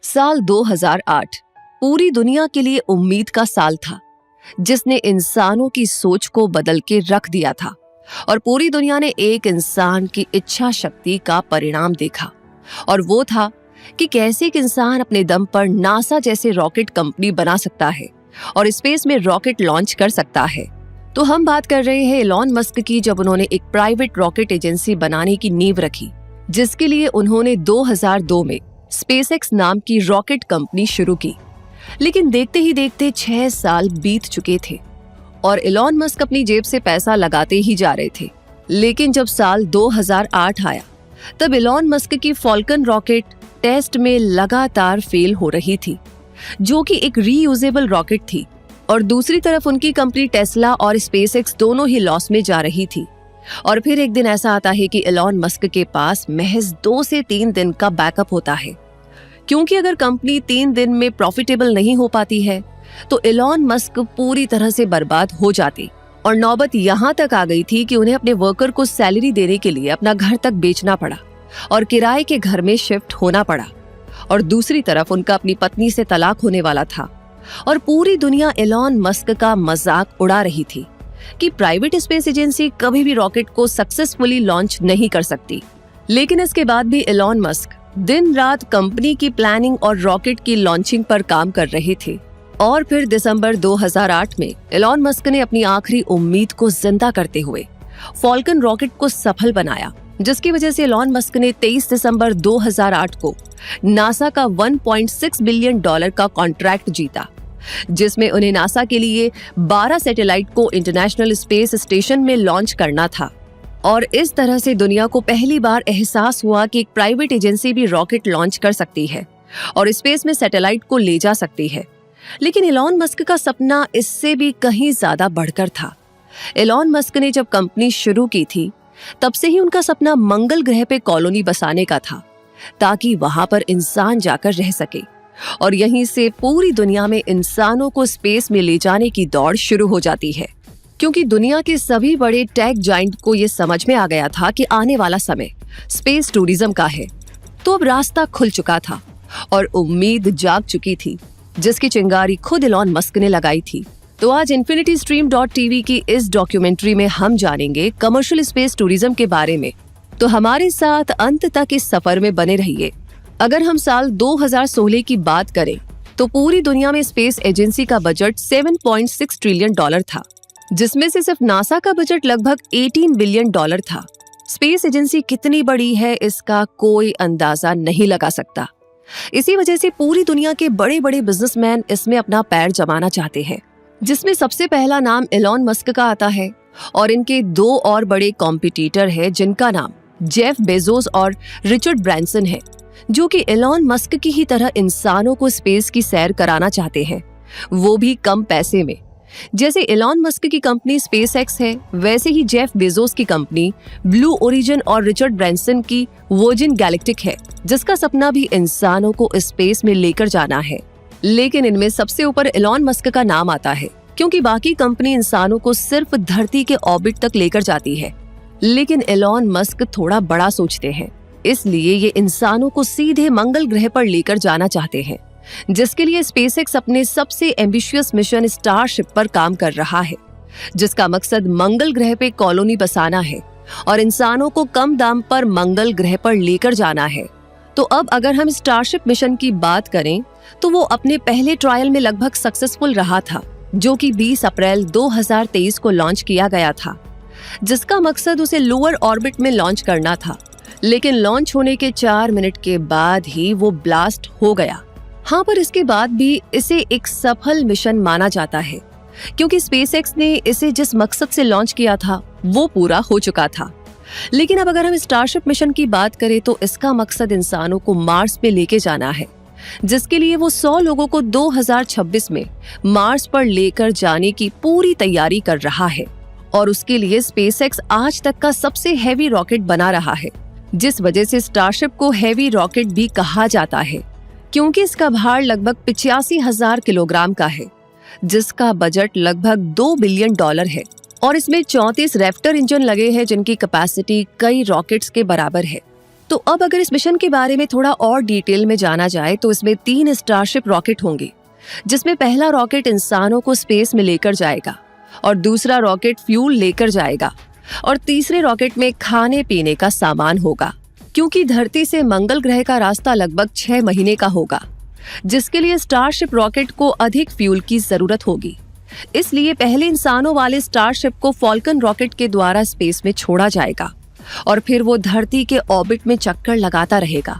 साल 2008 पूरी दुनिया के लिए उम्मीद का साल था, जिसने इंसानों की सोच को बदल के रख दिया था और पूरी दुनिया ने एक इंसान की इच्छा शक्ति का परिणाम देखा। और वो था कि कैसे एक इंसान अपने दम पर नासा जैसे रॉकेट कंपनी बना सकता है और स्पेस में रॉकेट लॉन्च कर सकता है। तो हम बात कर रहे हैं एलॉन मस्क की, जब उन्होंने एक प्राइवेट रॉकेट एजेंसी बनाने की नींव रखी, जिसके लिए उन्होंने 2002 में स्पेसएक्स नाम की रॉकेट कंपनी शुरू की। लेकिन देखते ही देखते 6 साल बीत चुके थे और एलॉन मस्क अपनी जेब से पैसा लगाते ही जा रहे थे। लेकिन जब साल 2008 आया, तब एलॉन मस्क की फॉल्कन रॉकेट टेस्ट में लगातार फेल हो रही थी, जो कि एक रीयूजेबल रॉकेट थी, और दूसरी तरफ उनकी कंपनी टेस्ला और स्पेसएक्स दोनों ही लॉस में जा रही थी। और फिर एक दिन ऐसा आता है कि एलॉन मस्क के पास महज 2 से 3 दिन का बैकअप होता है, क्योंकि अगर कंपनी 3 दिन में प्रॉफिटेबल नहीं हो पाती है तो एलॉन मस्क पूरी तरह से बर्बाद हो जाती। और नौबत यहां तक आ गई थी कि उन्हें अपने वर्कर को सैलरी देने के लिए अपना घर तक बेचना पड़ा और किराए के घर में शिफ्ट होना पड़ा। और दूसरी तरफ उनका अपनी पत्नी से तलाक होने वाला था और पूरी दुनिया एलॉन मस्क का मजाक उड़ा रही थी कि प्राइवेट स्पेस एजेंसी कभी भी रॉकेट को सक्सेसफुली लॉन्च नहीं कर सकती। लेकिन इसके बाद भी एलॉन मस्क दिन रात कंपनी की प्लानिंग और रॉकेट की लॉन्चिंग पर काम कर रहे थे। और फिर दिसंबर 2008 में एलॉन मस्क ने अपनी आखिरी उम्मीद को जिंदा करते हुए फॉल्कन रॉकेट को सफल बनाया, जिसकी वजह से एलॉन मस्क ने 23 दिसंबर 2008 को नासा का $1.6 बिलियन का कॉन्ट्रैक्ट जीता, जिसमें उन्हें नासा के लिए 12 सैटेलाइट को इंटरनेशनल स्पेस स्टेशन में लॉन्च करना था। और इस तरह से दुनिया को पहली बार एहसास हुआ कि एक प्राइवेट एजेंसी भी रॉकेट लॉन्च कर सकती है और स्पेस में सैटेलाइट को ले जा सकती है। लेकिन एलॉन मस्क का सपना इससे भी कहीं ज्यादा बढ़कर था। एलॉन मस्क ने जब कंपनी शुरू की थी, तब से ही उनका सपना मंगल ग्रह पे कॉलोनी बसाने का था, ताकि वहां पर इंसान जाकर रह सके। और यहीं से पूरी दुनिया में इंसानों को स्पेस में ले जाने की दौड़ शुरू हो जाती है, क्योंकि दुनिया के सभी बड़े टेक जाइंट को ये समझ में आ गया था कि आने वाला समय स्पेस टूरिज्म का है। तो अब रास्ता खुल चुका था और उम्मीद जाग चुकी थी, जिसकी चिंगारी खुद एलॉन मस्क ने लगाई थी। तो आज infinitystream.tv की इस डॉक्यूमेंट्री में हम जानेंगे कमर्शियल स्पेस टूरिज्म के बारे में। तो हमारे साथ अंत तक इस सफर में बने रहिए। अगर हम साल 2016 की बात करें, तो पूरी दुनिया में स्पेस एजेंसी का बजट $7.6 ट्रिलियन था, जिसमें से सिर्फ नासा का बजट लगभग $18 बिलियन था। स्पेस एजेंसी कितनी बड़ी है, इसका कोई अंदाजा नहीं लगा सकता। इसी वजह से पूरी दुनिया के बड़े बड़े बिजनेसमैन इसमें अपना पैर जमाना चाहते हैं, जिसमें सबसे पहला नाम एलॉन मस्क का आता है। और इनके 2 और बड़े कॉम्पिटिटर हैं, जिनका नाम जेफ बेजोस और रिचर्ड ब्रैंसन है, जो कि एलॉन मस्क की ही तरह इंसानों को स्पेस की सैर कराना चाहते हैं, वो भी कम पैसे में। जैसे एलॉन मस्क की कंपनी स्पेसएक्स है, वैसे ही जेफ बेजोस की कंपनी ब्लू ओरिजिन और रिचर्ड ब्रैंसन की वर्जिन गैलेक्टिक है, जिसका सपना भी इंसानों को स्पेस में लेकर जाना है। लेकिन इनमें सबसे ऊपर एलॉन मस्क का नाम आता है, क्योंकि बाकी कंपनी इंसानों को सिर्फ धरती के ऑर्बिट तक लेकर जाती है, लेकिन एलॉन मस्क थोड़ा बड़ा सोचते हैं। इसलिए ये इंसानों को सीधे मंगल ग्रह पर लेकर जाना चाहते हैं, जिसके लिए स्पेसएक्स अपने सबसे एम्बिशियस मिशन स्टारशिप पर काम कर रहा है, जिसका मकसद मंगल ग्रह पे कॉलोनी बसाना है और इंसानों को कम दाम पर मंगल ग्रह पर लेकर जाना है। तो अब अगर हम स्टारशिप मिशन की बात करें, तो वो अपने पहले ट्रायल में लगभग सक्सेसफुल रहा था, जो कि 20 अप्रैल 2023 को लॉन्च किया गया था, जिसका मकसद उसे लोअर ऑर्बिट में लॉन्च करना था। लेकिन लॉन्च होने के 4 मिनट के बाद ही वो ब्लास्ट हो गया। हाँ, पर इसके बाद भी इसे एक सफल मिशन माना जाता है, क्योंकि स्पेसएक्स ने इसे जिस मकसद से लॉन्च किया था वो पूरा हो चुका था। लेकिन अब अगर हम स्टारशिप मिशन की बात करें, तो इसका मकसद इंसानों को मार्स पे लेके जाना है, जिसके लिए वो 100 लोगों को 2026 में मार्स पर लेकर जाने की पूरी तैयारी कर रहा है। और उसके लिए स्पेसएक्स आज तक का सबसे हैवी रॉकेट बना रहा है, जिस वजह से स्टारशिप को हैवी रॉकेट भी कहा जाता है, क्योंकि इसका भार लगभग 85,000 किलोग्राम का है, जिसका बजट लगभग $2 बिलियन है। और इसमें 34 रैप्टर इंजन लगे हैं, जिनकी कैपेसिटी कई रॉकेट्स के बराबर है। तो अब अगर इस मिशन के बारे में थोड़ा और डिटेल में जाना जाए तो इसमें 3 स्टारशिप रॉकेट होंगे, जिसमें पहला रॉकेट इंसानों को स्पेस में लेकर जाएगा और दूसरा रॉकेट फ्यूल लेकर जाएगा और तीसरे रॉकेट में खाने पीने का सामान होगा। क्योंकि धरती से मंगल ग्रह का रास्ता लगभग 6 महीने का होगा, जिसके लिए स्टारशिप रॉकेट को अधिक फ्यूल की जरूरत होगी। इसलिए पहले इंसानों वाले स्टारशिप को फॉल्कन रॉकेट के द्वारा स्पेस में छोड़ा जाएगा और फिर वो धरती के ऑर्बिट में चक्कर लगाता रहेगा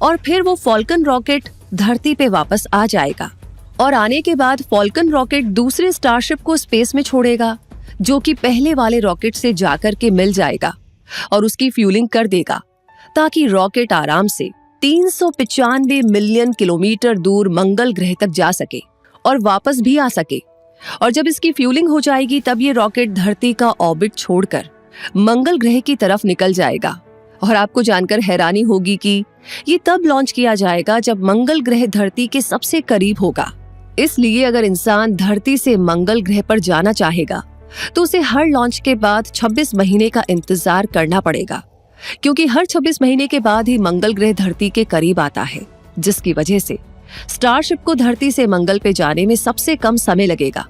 और फिर वो फॉल्कन रॉकेट धरती पे वापस आ जाएगा और आने के बाद फॉल्कन रॉकेट दूसरे स्टारशिप को स्पेस में छोड़ेगा, जो कि पहले वाले रॉकेट से जाकर के मिल जाएगा और उसकी फ्यूलिंग कर देगा, ताकि रॉकेट आराम से 395 मिलियन किलोमीटर दूर मंगल ग्रह तक जा सके और वापस भी आ सके। और जब इसकी फ्यूलिंग हो जाएगी तब ये रॉकेट धरती का ऑर्बिट छोड़कर मंगल ग्रह की तरफ निकल जाएगा। और आपको जानकर हैरानी होगी कि ये तब लॉन्च किया जाएगा जब मंगल ग्रह धरती के सबसे करीब होगा। इसलिए अगर इंसान धरती से मंगल ग्रह पर जाना चाहेगा तो उसे हर लॉन्च के बाद 26 महीने का इंतजार करना पड़ेगा, क्योंकि हर 26 महीने के बाद ही मंगल ग्रह धरती के करीब आता है, जिसकी वजह से स्टारशिप को धरती से मंगल पे जाने में सबसे कम समय लगेगा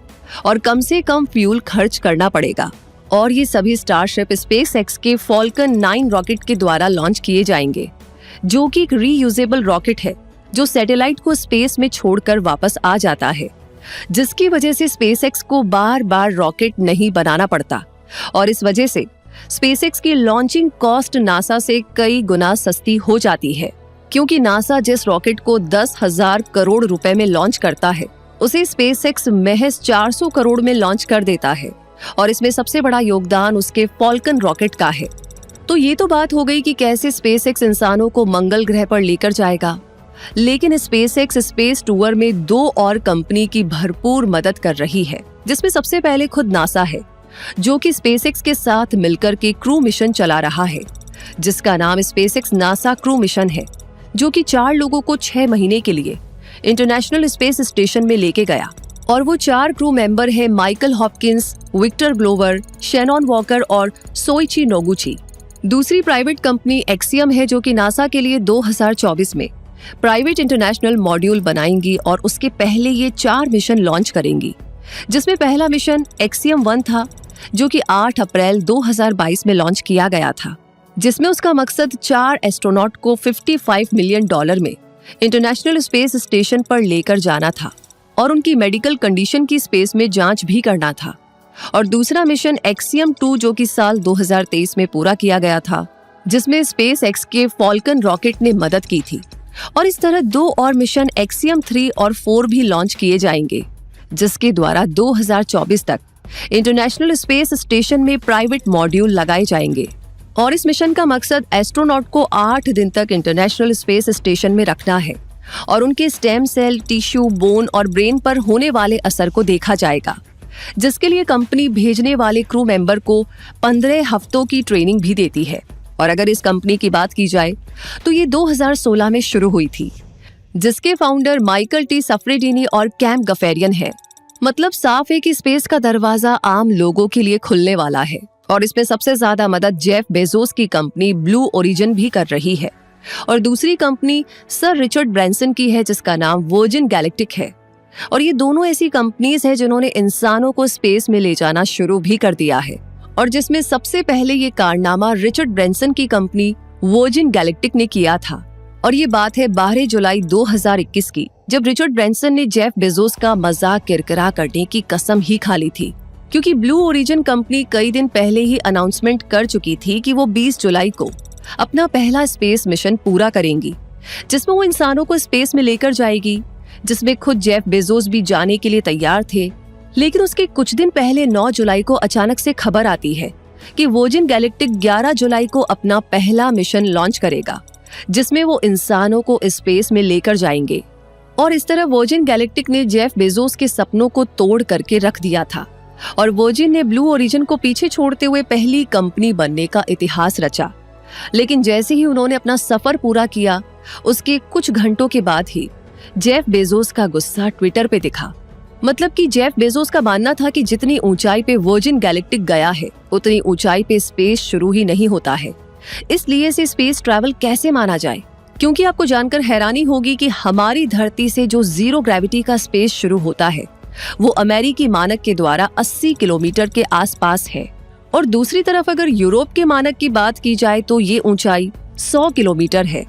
और कम से कम फ्यूल खर्च करना पड़ेगा। और ये सभी स्टारशिप स्पेसएक्स के फॉल्कन 9 रॉकेट के द्वारा लॉन्च किए जाएंगे, जो कि एक रीयूजेबल रॉकेट है जो सैटेलाइट को स्पेस में छोड़कर वापस आ जाता है, जिसकी वजह से स्पेसएक्स को बार बार रॉकेट नहीं बनाना पड़ता। और इस वजह से स्पेसएक्स की लॉन्चिंग कॉस्ट नासा से कई गुना सस्ती हो जाती है, क्योंकि नासा जिस रॉकेट को 10,000 करोड़ रुपए में लॉन्च करता है उसे स्पेसएक्स महज 400 करोड़ में लॉन्च कर देता है। और इसमें सबसे बड़ा योगदान उसके फॉल्कन रॉकेट का है। तो ये तो बात हो गई कि कैसे स्पेसएक्स इंसानों को मंगल ग्रह पर लेकर जाएगा, लेकिन स्पेसएक्स स्पेस टूर में 2 और कंपनी की भरपूर मदद कर रही है, जिसमें सबसे पहले खुद नासा है, जो कि स्पेसएक्स के साथ मिलकर के क्रू मिशन चला रहा है, जिसका नाम स्पेसएक्स नासा क्रू मिशन है, जो कि 4 लोगों को 6 महीने के लिए इंटरनेशनल स्पेस स्टेशन में लेके गया। और वो 4 क्रू मेंबर हैं Michael Hopkins, Victor Glover, Shannon Walker और सोइची नोगुची। दूसरी प्राइवेट कंपनी एक्सियम है, जो कि नासा के लिए 2024 में प्राइवेट इंटरनेशनल मॉड्यूल बनाएंगी और उसके पहले ये 4 मिशन लॉन्च करेंगी, जिसमें पहला मिशन एक्सियम 1 था, जो कि 8 अप्रैल 2022 में लॉन्च किया गया था, जिसमें उसका मकसद 4 एस्ट्रोनॉट को $55 मिलियन में इंटरनेशनल स्पेस स्टेशन पर लेकर जाना था और उनकी मेडिकल कंडीशन की स्पेस में जांच भी करना था। और दूसरा मिशन एक्सियम 2, जो कि साल 2023 में पूरा किया गया था, जिसमें स्पेसएक्स के फॉल्कन रॉकेट ने मदद की थी। और इस तरह 2 और मिशन एक्सियम 3 और 4 भी लॉन्च किए जाएंगे, जिसके द्वारा 2024 तक इंटरनेशनल स्पेस स्टेशन में प्राइवेट मॉड्यूल लगाए जाएंगे। और इस मिशन का मकसद एस्ट्रोनॉट को 8 दिन तक इंटरनेशनल स्पेस स्टेशन में रखना है और उनके स्टेम सेल, टिश्यू, बोन और ब्रेन पर होने वाले असर को देखा जाएगा, जिसके लिए कंपनी भेजने वाले क्रू मेंबर को 15 हफ्तों की ट्रेनिंग भी देती है। और अगर इस कंपनी की बात की जाए तो ये 2016 में शुरू हुई थी, जिसके फाउंडर माइकल टी सफरेडिनी और कैम गफेरियन है। मतलब साफ है कि स्पेस का दरवाजा आम लोगों के लिए खुलने वाला है। और इसमें सबसे ज्यादा मदद जेफ बेजोस की कंपनी ब्लू ओरिजिन भी कर रही है और दूसरी कंपनी सर रिचर्ड ब्रैंसन की है, जिसका नाम वर्जिन गैलेक्टिक है। और ये दोनों ऐसी कंपनीज हैं जिन्होंने इंसानों को स्पेस में ले जाना शुरू भी कर दिया है, और जिसमें सबसे पहले ये कारनामा रिचर्ड ब्रैंसन की कंपनी वर्जिन गैलेक्टिक ने किया था। और ये बात है 12 जुलाई 2021 की, जब रिचर्ड ब्रैंसन ने जेफ बेजोस का मजाक किरकिरा करने की कसम ही खा ली थी, क्योंकि ब्लू ओरिजिन कंपनी कई दिन पहले ही अनाउंसमेंट कर चुकी थी कि वो 20 जुलाई को अपना पहला स्पेस मिशन पूरा करेंगी, जिसमें वो इंसानों को स्पेस में लेकर जाएगी, जिसमें खुद जेफ बेजोस भी जाने के लिए तैयार थे। लेकिन उसके कुछ दिन पहले 9 जुलाई को अचानक से खबर आती है कि वर्जिन गैलेक्टिक 11 जुलाई को अपना पहला मिशन लॉन्च करेगा, जिसमें वो इंसानों को स्पेस में लेकर जाएंगे। और इस तरह वर्जिन गैलेक्टिक ने जेफ बेजोस के सपनों को तोड़ करके रख दिया था और वर्जिन ने ब्लू ओरिजिन को पीछे छोड़ते हुए पहली कंपनी बनने का इतिहास रचा। लेकिन जैसे ही उन्होंने अपना सफर पूरा किया, उसके कुछ घंटों के बाद ही जेफ बेजोस का गुस्सा ट्विटर पे दिखा। मतलब कि जेफ बेजोस का मानना था कि जितनी ऊंचाई पे वर्जिन गैलेक्टिक गया है, उतनी ऊंचाई पे स्पेस शुरू ही नहीं होता है, इसलिए इसे स्पेस ट्रैवल कैसे माना जाए? क्योंकि आपको जानकर हैरानी होगी कि हमारी धरती से जो जीरो ग्रेविटी का स्पेस शुरू होता है वो अमेरिकी मानक के द्वारा 80 किलोमीटर के आसपास है, और दूसरी तरफ अगर यूरोप के मानक की बात की जाए तो ये ऊंचाई 100 किलोमीटर है।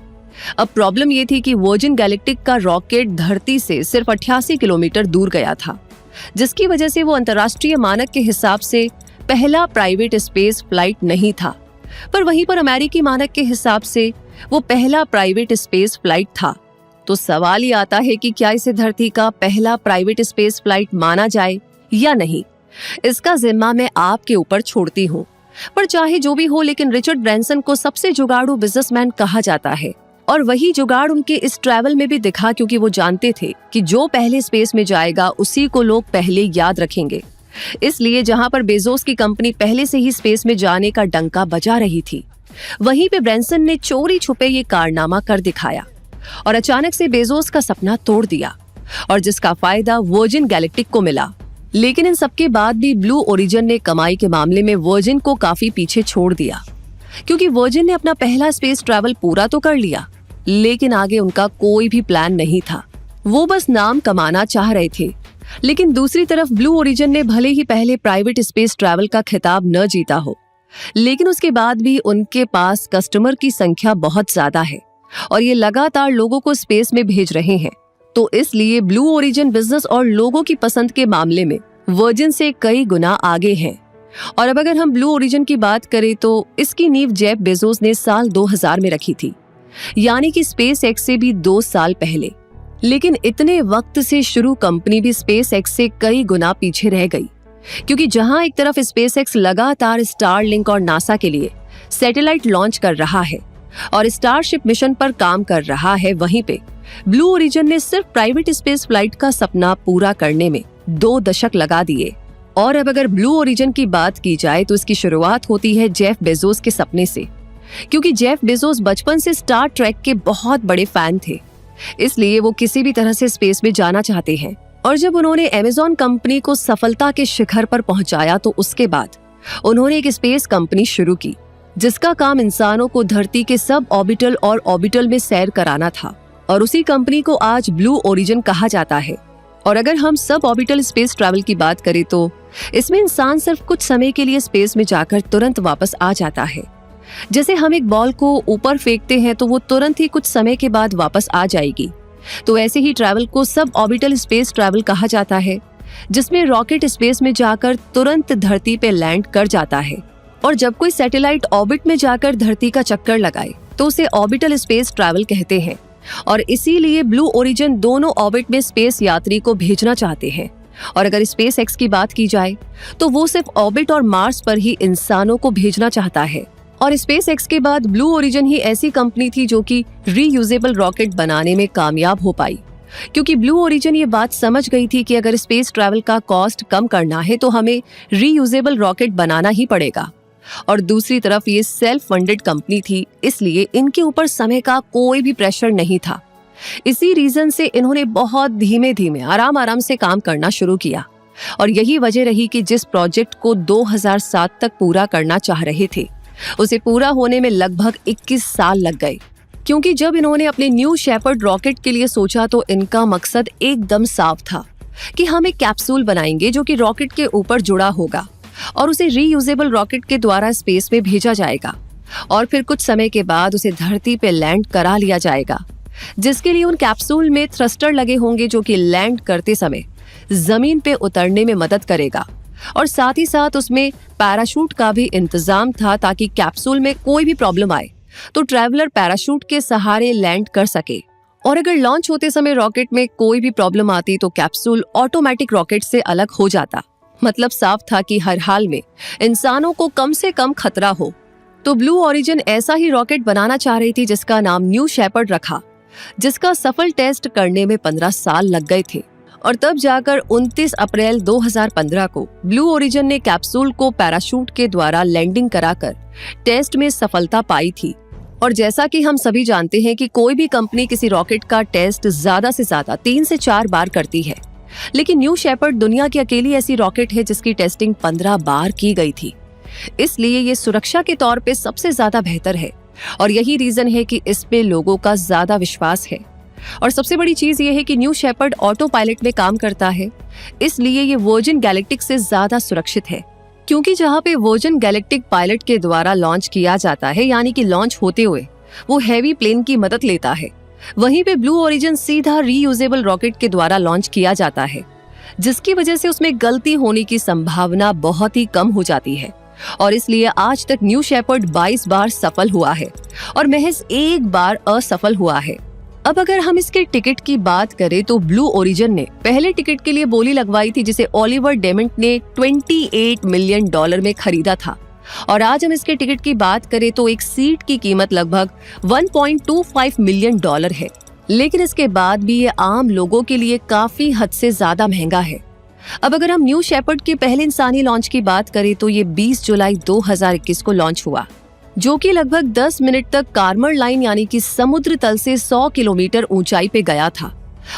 अब प्रॉब्लम ये थी कि वर्जिन गैलेक्टिक का रॉकेट धरती से सिर्फ 88 किलोमीटर दूर गया था, जिसकी वजह से वो अंतर्राष्ट्रीय मानक के हिसाब से पहला प्राइवेट स्पेस फ्लाइट नहीं था। पर वहीं पर अमेरिकी मानक के हिसाब से वो पहला प्राइवेट स्पेस फ्लाइट था। तो सवाल ये आता है कि क्या इसे धरती का पहला प्राइवेट स्पेस फ्लाइट माना जाए या नहीं। इसका जिम्मा मैं आपके ऊपर छोड़ती हूँ। पर चाहे जो भी हो, लेकिन रिचर्ड ब्रैंसन को सबसे जुगाड़ू बिजनेसमैन कहा जाता है, और वही जुगाड़ उनके इस ट्रैवल में भी दिखा, क्योंकि वो जानते थे कि जो पहले स्पेस में जाएगा उसी को लोग पहले याद रखेंगे। इसलिए जहां पर बेजोस की कंपनी पहले से ही स्पेस में जाने का डंका बजा रही थी, वहीं पे ब्रैंसन ने चोरी छुपे ये कारनामा कर दिखाया और अचानक से बेजोस का सपना तोड़ दिया, और जिसका फायदा वर्जिन गैलेक्टिक को मिला। लेकिन इन सबके बाद भी ब्लू ओरिजिन ने कमाई के मामले में वर्जिन को काफी पीछे छोड़ दिया, क्योंकि वर्जिन ने अपना पहला स्पेस ट्रैवल पूरा तो कर लिया, लेकिन आगे उनका कोई भी प्लान नहीं था। वो बस नाम कमाना चाह रहे थे। लेकिन दूसरी तरफ ब्लू ओरिजिन ने भले ही पहले प्राइवेट स्पेस ट्रैवल का खिताब न जीता हो, लेकिन उसके बाद भी उनके पास कस्टमर की संख्या बहुत ज्यादा है और ये लगातार लोगों को स्पेस में भेज रहे हैं। तो इसलिए ब्लू ओरिजिन बिजनेस और लोगों की पसंद के मामले में वर्जिन से कई गुना आगे है। और अब अगर हम ब्लू ओरिजिन की बात करें तो इसकी नींव जेफ बेजोस ने साल 2000 में रखी थी, यानी कि स्पेस एक्स से भी 2 साल पहले। लेकिन इतने वक्त से शुरू कंपनी भी स्पेस एक्स से कई गुना पीछे रह गई, क्योंकि जहां एक तरफ स्पेस एक्स लगातार स्टारलिंक और नासा के लिए सैटेलाइट लॉन्च कर रहा है और स्टारशिप मिशन पर काम कर रहा है, वहीं पे ब्लू ओरिजिन ने सिर्फ प्राइवेट स्पेस फ्लाइट का सपना पूरा करने में 2 दशक लगा दिए। और अब अगर ब्लू ओरिजिन की बात की जाए तो इसकी शुरुआत होती है जेफ बेजोस के सपने से, क्योंकि जेफ बेजोस बचपन से स्टार ट्रेक के बहुत बड़े फैन थे, इसलिए वो किसी भी तरह से स्पेस में जाना चाहते हैं। और जब उन्होंने अमेज़न कंपनी को सफलता के शिखर पर पहुंचाया तो उसके बाद उन्होंने एक स्पेस कंपनी शुरू की, जिसका काम इंसानों को धरती के सब ऑर्बिटल और ऑर्बिटल में सैर कराना था, और उसी कंपनी को आज ब्लू ओरिजिन कहा जाता है। और अगर हम सब ऑर्बिटल स्पेस ट्रैवल की बात करें तो इसमें इंसान सिर्फ कुछ समय के लिए स्पेस में जाकर तुरंत वापस आ जाता है। जैसे हम एक बॉल को ऊपर फेंकते हैं तो वो तुरंत ही कुछ समय के बाद वापस आ जाएगी, तो ऐसे ही ट्रैवल को सब ऑर्बिटल स्पेस ट्रैवल कहा जाता है, जिसमें रॉकेट स्पेस में जाकर तुरंत धरती पे लैंड कर जाता है। और जब कोई सैटेलाइट ऑर्बिट में जाकर धरती का चक्कर लगाए तो उसे ऑर्बिटल स्पेस ट्रैवल कहते हैं। और इसीलिए ब्लू ओरिजिन दोनों ऑर्बिट में स्पेस यात्री को भेजना चाहते हैं। और अगर स्पेस एक्स की बात की जाए तो वो सिर्फ ऑर्बिट और मार्स पर ही इंसानों को भेजना चाहता है। और स्पेस एक्स के बाद ब्लू ओरिजिन ही ऐसी कंपनी थी जो कि रीयूजेबल रॉकेट बनाने में कामयाब हो पाई, क्योंकि ब्लू ओरिजिन ये बात समझ गई थी कि अगर स्पेस ट्रैवल का कॉस्ट कम करना है तो हमें रीयूजेबल रॉकेट बनाना ही पड़ेगा। और दूसरी तरफ ये सेल्फ फंडेड कंपनी थी, इसलिए इनके ऊपर समय का कोई भी प्रेशर नहीं था। इसी रीजन से इन्होंने बहुत धीमे धीमे आराम से काम करना शुरू किया, और यही वजह रही कि जिस प्रोजेक्ट को 2007 तक पूरा करना चाह रहे थे उसे पूरा होने में लगभग 21 साल लग गए। क्योंकि जब इन्होंने अपने न्यू शेपर्ड रॉकेट के लिए सोचा तो इनका मकसद एकदम साफ था कि हम एक कैप्सूल बनाएंगे जो कि रॉकेट के ऊपर जुड़ा होगा और उसे रीयूजेबल रॉकेट के द्वारा स्पेस में भेजा जाएगा, और फिर कुछ समय के बाद उसे धरती पे लैंड करा लिया जाएगा, जिसके लिए उन कैप्सूल में थ्रस्टर लगे होंगे जो कि लैंड करते समय जमीन पे उतरने में मदद करेगा। और साथ ही साथ उसमें पैराशूट का भी इंतजाम था, ताकि कैप्सूल में कोई भी प्रॉब्लम आए तो ट्रैवलर पैराशूट के सहारे लैंड कर सके। और अगर लॉन्च होते समय रॉकेट में कोई भी प्रॉब्लम आती तो कैप्सूल ऑटोमेटिक रॉकेट से अलग हो जाता। मतलब साफ था कि हर हाल में इंसानों को कम से कम खतरा हो। तो ब्लू ओरिजिन ऐसा ही रॉकेट बनाना चाह रही थी जिसका नाम न्यू शेपर्ड रखा, जिसका सफल टेस्ट करने में 15 साल लग गए थे। और तब जाकर 29 अप्रैल 2015 को ब्लू ओरिजिन ने कैप्सूल को पैराशूट के द्वारा लैंडिंग कराकर टेस्ट में सफलता पाई थी। और जैसा कि हम सभी जानते हैं कि कोई भी कंपनी किसी रॉकेट का टेस्ट ज्यादा से ज्यादा 3 से 4 बार करती है, लेकिन न्यू शेपर्ड दुनिया की अकेली ऐसी रॉकेट है जिसकी टेस्टिंग 15 बार की गई थी। इसलिए ये सुरक्षा के तौर पे सबसे ज्यादा बेहतर है और यही रीजन है कि इस पे लोगों का ज्यादा विश्वास है। और सबसे बड़ी चीज ये है कि न्यू शेपर्ड ऑटो पायलट में काम करता है, इसलिए ये वर्जिन गैलेक्टिक से ज्यादा सुरक्षित है। क्योंकि जहाँ पे वर्जिन गैलेक्टिक पायलट के द्वारा लॉन्च किया जाता है, यानी कि लॉन्च होते हुए वो हैवी प्लेन की मदद लेता है, वहीं पे ब्लू ओरिजिन सीधा रीयूजेबल रॉकेट के द्वारा लॉन्च किया जाता है, जिसकी वजह से उसमें गलती होने की संभावना बहुत ही कम हो जाती है। और इसलिए आज तक न्यू शेपर्ड 22 बार सफल हुआ है और महज एक बार असफल हुआ है। अब अगर हम इसके टिकट की बात करें तो ब्लू ओरिजिन ने पहले टिकट के लिए बोली लगवाई थी, जिसे ओलिवर डेमेंट ने $28 मिलियन में खरीदा था। और आज हम इसके टिकट की बात करें तो एक सीट की कीमत लगभग $1.25 मिलियन है। लेकिन इसके बाद भी ये आम लोगों के लिए काफी हद से ज्यादा महंगा है। अब अगर हम न्यू शेपर्ड के पहले इंसानी लॉन्च की बात करें तो ये 20 जुलाई 2021 को लॉन्च हुआ, जो कि लगभग 10 मिनट तक कार्मर लाइन यानी कि समुद्र तल से 100 किलोमीटर ऊंचाई पे गया था।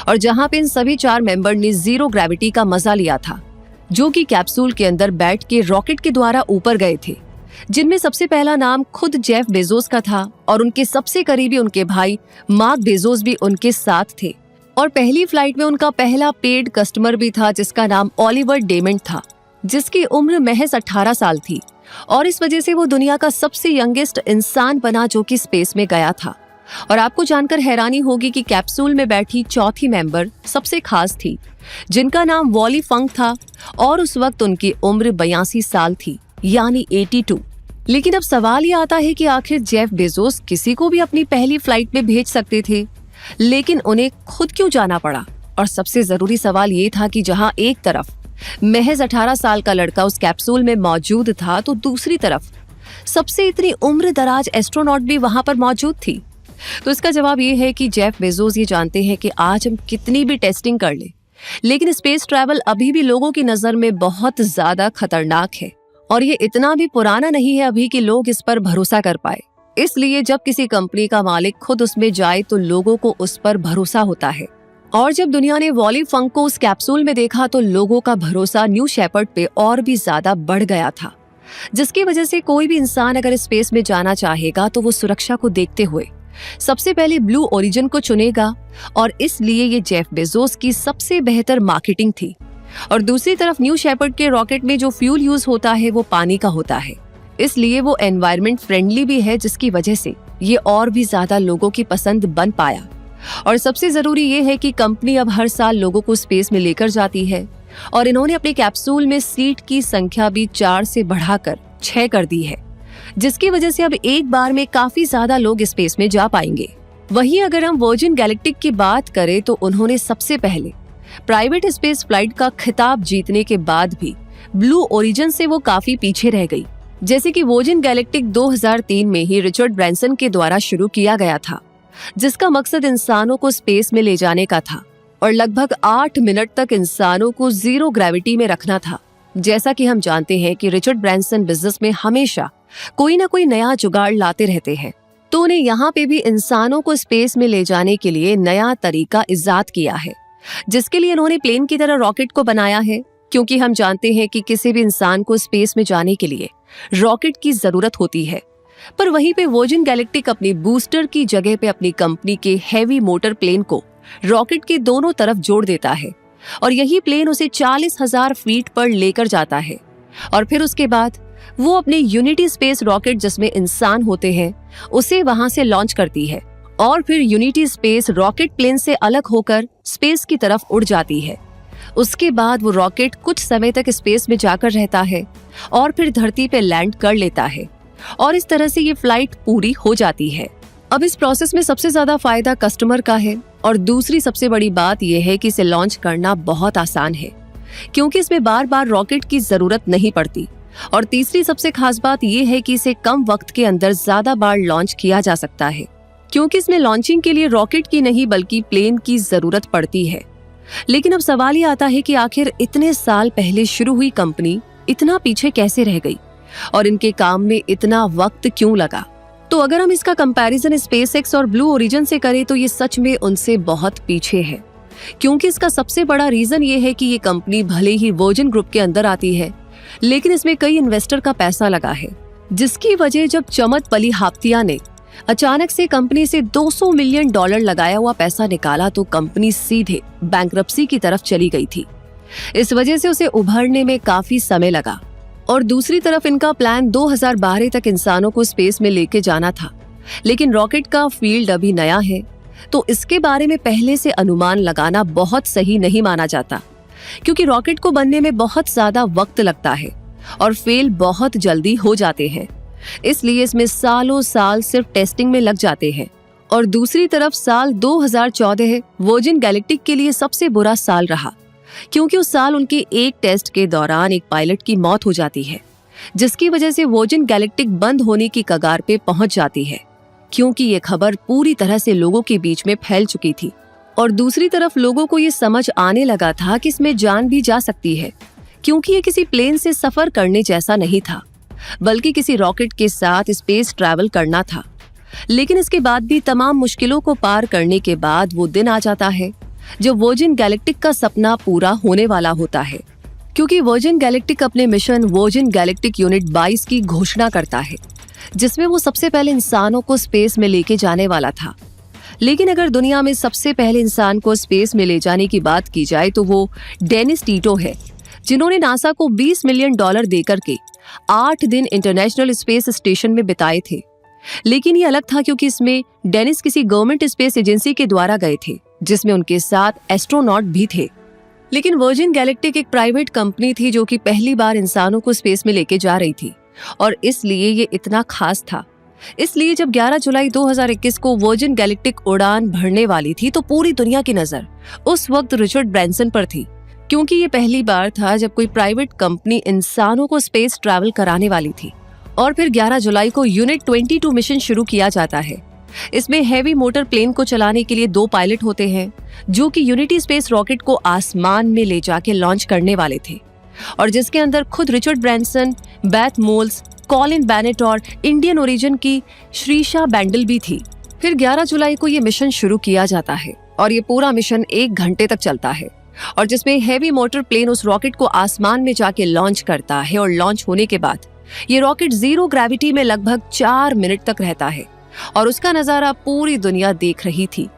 और जहां पे इन सभी 4 मेंबर ने जीरो ग्रेविटी का मजा लिया था, जो कि कैप्सूल के अंदर बैठ के रॉकेट के द्वारा ऊपर गए थे, जिनमें सबसे पहला नाम खुद जेफ बेजोस का था और उनके सबसे करीबी उनके भाई मार्क बेजोस भी उनके साथ थे। और पहली फ्लाइट में उनका पहला पेड कस्टमर भी था, जिसका नाम ओलिवर डेमेंट था, जिसकी उम्र महज 18 साल थी और इस वजह से वो दुनिया का सबसे यंगेस्ट इंसान बना जो कि स्पेस में गया था। और आपको जानकर हैरानी होगी कि कैप्सूल में बैठी चौथी मेंबर सबसे खास थी, जिनका नाम वॉली फंक था और उस वक्त उनकी उम्र 82 साल थी, यानी 82। लेकिन अब सवाल ये आता है कि आखिर जेफ बेजोस किसी को भी अपनी पहली फ्लाइट में भेज सकते थे, लेकिन उन्हें खुद क्यों जाना पड़ा? और सबसे जरूरी सवाल ये था कि जहां एक तरफ महज 18 साल का लड़का उस कैप्सूल में मौजूद था, तो दूसरी तरफ सबसे इतनी उम्र दराज एस्ट्रोनॉट भी वहां पर मौजूद थी। तो इसका जवाब ये है कि जेफ बेजोस ये जानते हैं कि आज हम कितनी भी टेस्टिंग कर ले, लेकिन स्पेस ट्रैवल अभी भी लोगों की नजर में बहुत ज्यादा खतरनाक है और ये इतना भी पुराना नहीं है अभी कि लोग इस पर भरोसा कर पाए। इसलिए जब किसी कंपनी का मालिक खुद उसमें जाए तो लोगों को उस पर भरोसा होता है। और जब दुनिया ने वॉली फंक को उस कैप्सूल में देखा तो लोगों का भरोसा न्यू शेपर्ड पे और भी ज्यादा बढ़ गया था, जिसकी वजह से कोई भी इंसान अगर स्पेस में जाना चाहेगा तो वो सुरक्षा को देखते हुए सबसे पहले ब्लू ओरिजिन को चुनेगा। और इसलिए ये जेफ बेजोस की सबसे बेहतर मार्केटिंग थी। और दूसरी तरफ न्यू शेपर्ड के रॉकेट में जो फ्यूल यूज होता है वो पानी का होता है, इसलिए वो एनवायरनमेंट फ्रेंडली भी है, जिसकी वजह से ये और भी ज्यादा लोगों की पसंद बन पाया। और सबसे जरूरी ये है कि कंपनी अब हर साल लोगों को स्पेस में लेकर जाती है और इन्होंने अपने कैप्सूल में सीट की संख्या भी 4 से बढ़ाकर 6 कर दी है, जिसकी वजह से अब एक बार में काफी ज्यादा लोग स्पेस में जा पाएंगे। वहीं अगर हम वर्जिन गैलेक्टिक की बात करें तो उन्होंने सबसे पहले प्राइवेट स्पेस फ्लाइट का खिताब जीतने के बाद भी ब्लू ओरिजिन से वो काफी पीछे रह गई। जैसे कि वर्जिन गैलेक्टिक 2003 में ही रिचर्ड ब्रैंसन के द्वारा शुरू किया गया था, जिसका मकसद इंसानों को स्पेस में ले जाने का था और लगभग 8 मिनट तक इंसानों को जीरो ग्रेविटी में रखना था। जैसा कि हम जानते हैं कि रिचर्ड ब्रैंसन बिजनेस में हमेशा कोई ना कोई नया जुगाड़ लाते रहते हैं, तो उन्हें यहाँ पे भी इंसानों को स्पेस में ले जाने के लिए नया तरीका इजाद किया है, जिसके लिए इन्होंने प्लेन की तरह रॉकेट को बनाया है। क्योंकि हम जानते हैं कि किसी भी इंसान को स्पेस में जाने के लिए रॉकेट की जरूरत होती है, पर वहीं पे वर्जिन गैलेक्टिक अपनी बूस्टर की जगह पे अपनी कंपनी के हैवी मोटर प्लेन को रॉकेट के दोनों तरफ जोड़ देता है और यही प्लेन उसे 40,000 फीट पर लेकर जाता है। और फिर उसके बाद वो अपने यूनिटी स्पेस रॉकेट, जिसमें इंसान होते हैं, उसे वहां से लॉन्च करती है और फिर यूनिटी स्पेस रॉकेट प्लेन से अलग होकर स्पेस की तरफ उड़ जाती है। उसके बाद वो रॉकेट कुछ समय तक स्पेस में जाकर रहता है और फिर धरती पे लैंड कर लेता है और इस तरह से ये फ्लाइट पूरी हो जाती है। अब इस प्रोसेस में सबसे ज्यादा फायदा कस्टमर का है और दूसरी सबसे बड़ी बात यह है कि इसे लॉन्च करना बहुत आसान है, क्योंकि इसमें बार बार रॉकेट की जरूरत नहीं पड़ती। और तीसरी सबसे खास बात यह है कि इसे कम वक्त के अंदर ज्यादा बार लॉन्च किया जा सकता है, क्योंकि इसमें लॉन्चिंग के लिए रॉकेट की नहीं बल्कि प्लेन की जरूरत पड़ती है। लेकिन अब सवाल ये आता है कि आखिर इतने साल पहले शुरू हुई कंपनी इतना पीछे कैसे रह गई और इनके काम में इतना वक्त क्यों लगा? तो अगर हम इसका कंपैरिजन स्पेसएक्स और ब्लू ओरिजिन से करें तो ये सच में उनसे बहुत पीछे है, क्योंकि इसका सबसे बड़ा रीजन ये है कि ये कंपनी भले ही वर्जिन ग्रुप के अंदर आती है, लेकिन इसमें कई इन्वेस्टर का पैसा लगा है, जिसकी वजह जब चमतपली हाप्तिया ने अचानक से कंपनी से $200 मिलियन लगाया हुआ पैसा निकाला तो कंपनी सीधे बैंक्रप्सी की तरफ चली गई थी। इस वजह से उसे उभरने में काफी समय लगा। और दूसरी तरफ इनका प्लान 2012 तक इंसानों को स्पेस में लेके जाना था, लेकिन रॉकेट का फील्ड अभी नया है, तो इसके बारे में पहले से अनुमान लगाना बहुत सही नहीं माना जाता, क्योंकि रॉकेट को बनने में बहुत ज्यादा वक्त लगता है और फेल बहुत जल्दी हो जाते हैं। इसलिए इसमें सालों साल सिर्फ टेस्टिंग में लग जाते हैं। और दूसरी तरफ साल 2014 वर्जिन गैलेक्टिक के लिए सबसे बुरा साल रहा, क्योंकि उस साल उनके एक टेस्ट के दौरान एक पायलट की मौत हो जाती है, जिसकी वजह से वर्जिन गैलेक्टिक बंद होने की कगार पे पहुंच जाती है, क्योंकि ये खबर पूरी तरह से लोगों के बीच में फैल चुकी थी। और दूसरी तरफ लोगों को ये समझ आने लगा था कि इसमें जान भी जा सकती है, क्योंकि ये किसी प्लेन से सफर करने जैसा नहीं था, बल्कि किसी रॉकेट के साथ स्पेस ट्रैवल करना था। लेकिन इसके बाद भी तमाम मुश्किलों को पार करने के बाद वो दिन आ जाता है जब वर्जिन गैलेक्टिक का सपना पूरा होने वाला होता है, क्योंकि वर्जिन गैलेक्टिक अपने मिशन वर्जिन गैलेक्टिक यूनिट 22 की घोषणा करता है, जिसमें वो सबसे पहले इंसानों को स्पेस में लेके जाने वाला था। लेकिन अगर दुनिया में सबसे पहले इंसान को स्पेस में ले जाने की बात की जाए तो वो डेनिस टीटो है, जिन्होंने नासा को $20 मिलियन देकर के 8 दिन इंटरनेशनल स्पेस स्टेशन में बिताए थे। लेकिन ये अलग था, क्योंकि इसमें डेनिस किसी गवर्नमेंट स्पेस एजेंसी के द्वारा गए थे, जिसमें उनके साथ एस्ट्रोनॉट भी थे। लेकिन वर्जिन गैलेक्टिक एक प्राइवेट कंपनी थी जो कि पहली बार इंसानों को स्पेस में लेके जा रही थी, और इसलिए ये इतना खास था। इसलिए जब 11 जुलाई 2021 को वर्जिन गैलेक्टिक उड़ान भरने वाली थी तो पूरी दुनिया की नजर उस वक्त रिचर्ड ब्रैंसन पर थी, क्योंकि ये पहली बार था जब कोई प्राइवेट कंपनी इंसानों को स्पेस ट्रैवल कराने वाली थी। और फिर 11 जुलाई को यूनिट 22 मिशन शुरू किया जाता है। इसमें हैवी मोटर प्लेन को चलाने के लिए 2 पायलट होते हैं, जो कि यूनिटी स्पेस रॉकेट को आसमान में ले जाके लॉन्च करने वाले थे, और जिसके अंदर खुद Richard Branson, Beth moles, Colin Bennett और इंडियन ओरिजिन की श्रीशा बैंडल भी थी। फिर 11 जुलाई को ये मिशन शुरू किया जाता है और ये पूरा मिशन 1 घंटे तक चलता है, और जिसमें हैवी मोटर प्लेन उस रॉकेट को आसमान में जाके लॉन्च करता है। और लॉन्च होने के बाद ये रॉकेट 0 ग्रेविटी में लगभग 4 मिनट तक रहता है, और उसका नजारा पूरी दुनिया देख रही थी,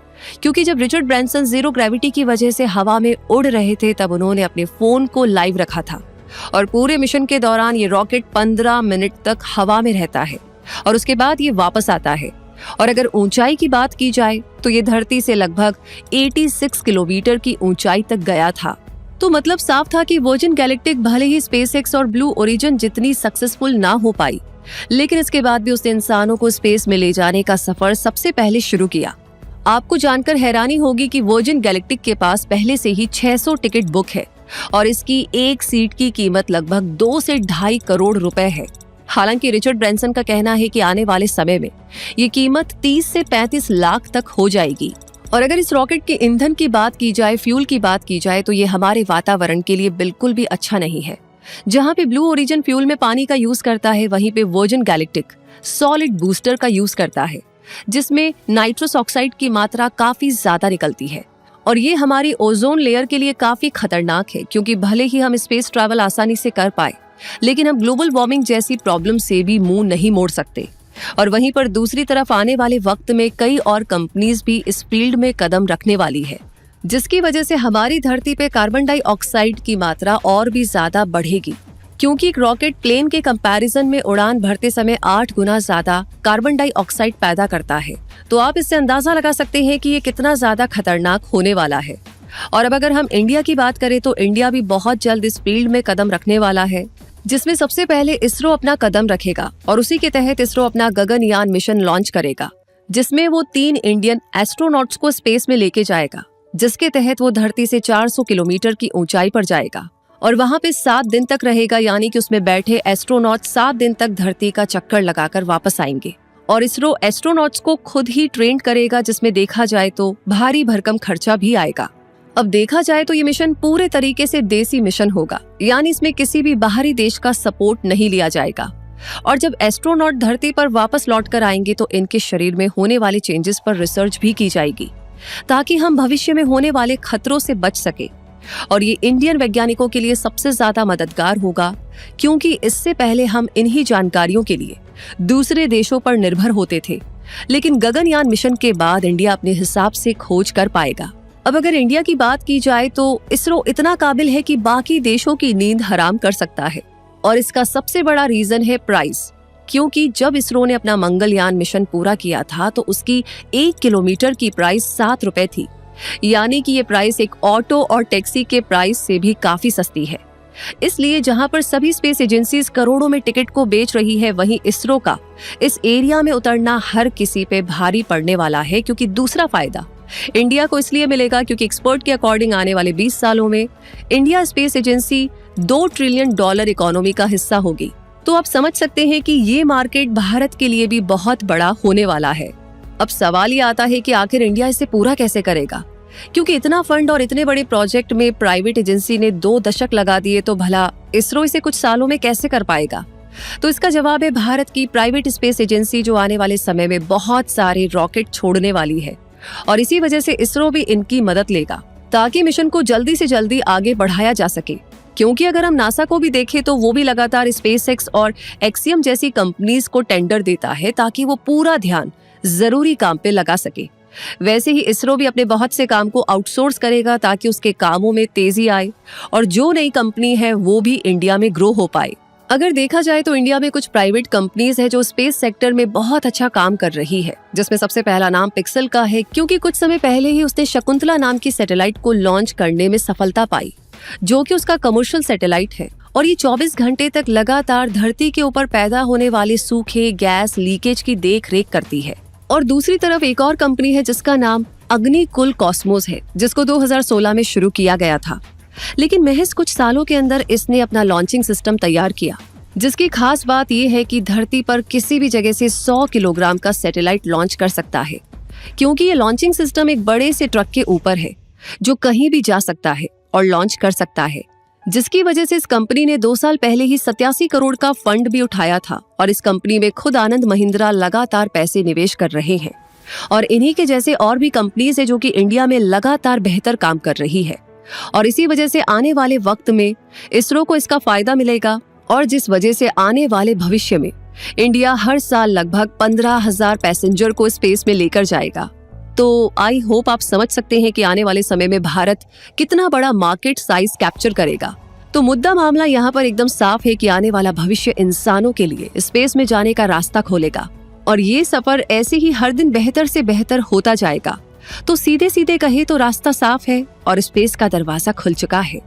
क्योंकि जब रिचर्ड ब्रैंसन 0 ग्रेविटी की वजह से हवा में उड़ रहे थे तब उन्होंने अपने फोन को लाइव रखा था। और पूरे मिशन के दौरान ये रॉकेट 15 मिनट तक हवा में रहता है और उसके बाद ये वापस आता है। और अगर ऊंचाई की बात की जाए तो ये धरती से लगभग 86 किलोमीटर की ऊंचाई तक गया था। तो मतलब साफ था कि वर्जिन गैलेक्टिक भले ही स्पेसएक्स और ब्लू ओरिजिन जितनी सक्सेसफुल ना हो पाई, लेकिन इसके बाद भी उसने इंसानों को स्पेस में ले जाने का सफर सबसे पहले शुरू किया। आपको जानकर हैरानी होगी कि वर्जिन गैलेक्टिक के पास पहले से ही 600 टिकट बुक है और इसकी एक सीट की कीमत लगभग 2 से 2.5 करोड़ रुपए है। हालांकि रिचर्ड ब्रैंसन का कहना है कि आने वाले समय में ये कीमत 30 से 35 लाख तक हो जाएगी। और अगर इस रॉकेट के ईंधन की बात की जाए, फ्यूल की बात की जाए, तो ये हमारे वातावरण के लिए बिल्कुल भी अच्छा नहीं है। जहाँ पे ब्लू ओरिजिन फ्यूल में पानी का यूज करता है, वहीं पे वर्जिन गैलेक्टिक सॉलिड बूस्टर का यूज करता है, जिसमें नाइट्रस ऑक्साइड की मात्रा काफी ज्यादा निकलती है। और ये हमारी ओजोन लेयर के लिए काफी खतरनाक है, क्योंकि भले ही हम स्पेस ट्रैवल आसानी से कर पाए, लेकिन हम ग्लोबल वार्मिंग जैसी प्रॉब्लम से भी मुंह नहीं मोड़ सकते। और वहीं पर दूसरी तरफ आने वाले वक्त में कई और कंपनीज भी इस फील्ड में कदम रखने वाली है, जिसकी वजह से हमारी धरती पे कार्बन डाइऑक्साइड की मात्रा और भी ज्यादा बढ़ेगी, क्योंकि एक रॉकेट प्लेन के कंपैरिजन में उड़ान भरते समय 8 गुना ज्यादा कार्बन डाइऑक्साइड पैदा करता है। तो आप इससे अंदाजा लगा सकते हैं कि ये कितना ज्यादा खतरनाक होने वाला है। और अब अगर हम इंडिया की बात करें तो इंडिया भी बहुत जल्द इस फील्ड में कदम रखने वाला है, जिसमें सबसे पहले इसरो अपना कदम रखेगा और उसी के तहत इसरो अपना गगनयान मिशन लॉन्च करेगा, जिसमें वो 3 इंडियन एस्ट्रोनॉट्स को स्पेस में लेके जाएगा, जिसके तहत वो धरती से 400 किलोमीटर की ऊंचाई पर जाएगा और वहां पे 7 दिन तक रहेगा। यानी कि उसमें बैठे एस्ट्रोनॉट 7 दिन तक धरती का चक्कर लगाकर वापस आएंगे। और इसरो एस्ट्रोनॉट्स को खुद ही ट्रेन करेगा, जिसमें देखा जाए तो भारी भरकम खर्चा भी आएगा। अब देखा जाए तो ये मिशन पूरे तरीके से देसी मिशन होगा, यानी इसमें किसी भी बाहरी देश का सपोर्ट नहीं लिया जाएगा। और जब एस्ट्रोनॉट धरती पर वापस लौट कर आएंगे तो इनके शरीर में होने वाले चेंजेस पर रिसर्च भी की जाएगी, ताकि हम भविष्य में होने वाले खतरों से बच सके। और ये इंडियन वैज्ञानिकों के लिए सबसे ज्यादा मददगार होगा, क्योंकि इससे पहले हम इन्हीं जानकारियों के लिए दूसरे देशों पर निर्भर होते थे। लेकिन गगनयान मिशन के बाद इंडिया अपने हिसाब से खोज कर पाएगा। अब अगर इंडिया की बात की जाए तो इसरो इतना काबिल है कि बाकी देशों की नींद हराम कर सकता है। और इसका सबसे बड़ा रीजन है प्राइस, क्योंकि जब इसरो ने अपना मंगलयान मिशन पूरा किया था तो उसकी 1 किलोमीटर की प्राइस 7 रुपए थी, यानी कि ये प्राइस एक ऑटो और टैक्सी के प्राइस से भी काफी सस्ती है। इसलिए जहां पर सभी स्पेस एजेंसीज करोड़ों में टिकट को बेच रही है, वहीं इसरो का इस एरिया में उतरना हर किसी पे भारी पड़ने वाला है। क्योंकि दूसरा फायदा इंडिया को इसलिए मिलेगा क्योंकि एक्सपर्ट के अकॉर्डिंग आने वाले 20 सालों में India space agency $2 trillion economy का हिस्सा होगी। तो आप समझ सकते हैं कि ये मार्केट भारत के लिए भी बहुत बड़ा होने वाला है। अब सवाल ये आता है कि आखिर इंडिया इसे पूरा कैसे करेगा, क्योंकि इतना फंड और इतने बड़े प्रोजेक्ट में प्राइवेट एजेंसी ने 2 दशक लगा दिए, तो भला इसरो इसे कुछ सालों में कैसे कर पाएगा? तो इसका जवाब है भारत की प्राइवेट स्पेस एजेंसी, जो आने वाले समय में बहुत सारे रॉकेट छोड़ने वाली है। और इसी वजह से इसरो भी इनकी मदद लेगा ताकि मिशन को जल्दी से जल्दी आगे बढ़ाया जा सके। क्योंकि अगर हम नासा को भी देखें तो वो भी लगातार स्पेसएक्स और एक्सियम जैसी कंपनीज को टेंडर देता है ताकि वो पूरा ध्यान जरूरी काम पे लगा सके। वैसे ही इसरो भी अपने बहुत से काम को आउटसोर्स करेगा ताकि उसके कामों में तेजी आए और जो नई कंपनी है वो भी इंडिया में ग्रो हो पाए। अगर देखा जाए तो इंडिया में कुछ प्राइवेट कंपनीज है जो स्पेस सेक्टर में बहुत अच्छा काम कर रही है, जिसमें सबसे पहला नाम पिक्सेल का है, क्योंकि कुछ समय पहले ही उसने शकुंतला नाम की सैटेलाइट को लॉन्च करने में सफलता पाई, जो कि उसका कमर्शियल सैटेलाइट है। और ये 24 घंटे तक लगातार धरती के ऊपर पैदा होने वाले सूखे गैस लीकेज की देख-रेख करती है। और दूसरी तरफ एक और कंपनी है जिसका नाम अग्निकुल कॉस्मोस है, जिसको 2016 में शुरू किया गया था। लेकिन महज कुछ सालों के अंदर इसने अपना लॉन्चिंग सिस्टम तैयार किया, जिसकी खास बात यह है कि धरती पर किसी भी जगह से 100 किलोग्राम का सैटेलाइट लॉन्च कर सकता है, क्योंकि ये लॉन्चिंग सिस्टम एक बड़े से ट्रक के ऊपर है जो कहीं भी जा सकता है और लॉन्च कर सकता है। जिसकी वजह से इस कंपनी ने 2 साल पहले ही 87 करोड़ का फंड भी उठाया था। और इस कंपनी में खुद आनंद महिंद्रा लगातार पैसे निवेश कर रहे हैं। और इन्हीं के जैसे और भी कंपनीज है जो कि इंडिया में लगातार बेहतर काम कर रही है। और इसी वजह से आने वाले वक्त में इसरो को इसका फायदा मिलेगा, और जिस वजह से आने वाले भविष्य में इंडिया हर साल लगभग 15,000 पैसेंजर को स्पेस में लेकर जाएगा। तो आई होप आप समझ सकते हैं कि आने वाले समय में भारत कितना बड़ा मार्केट साइज कैप्चर करेगा। तो मुद्दा मामला यहाँ पर एकदम साफ है कि आने वाला भविष्य इंसानों के लिए स्पेस में जाने का रास्ता खोलेगा, और ये सफर ऐसे ही हर दिन बेहतर से बेहतर होता जाएगा। तो सीधे सीधे कहे तो रास्ता साफ है और स्पेस का दरवाजा खुल चुका है।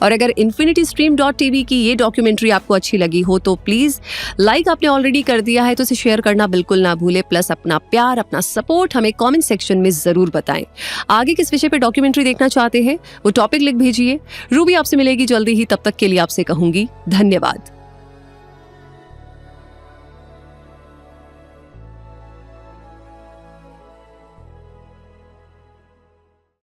और अगर infinitystream.tv की ये डॉक्यूमेंट्री आपको अच्छी लगी हो तो प्लीज लाइक आपने ऑलरेडी कर दिया है तो इसे शेयर करना बिल्कुल ना भूले, प्लस अपना प्यार अपना सपोर्ट हमें कमेंट सेक्शन में जरूर बताएं। आगे किस विषय पे डॉक्यूमेंट्री देखना चाहते हैं वो टॉपिक लिख भेजिए। रूबी आपसे मिलेगी जल्दी ही, तब तक के लिए आपसे कहूंगी धन्यवाद।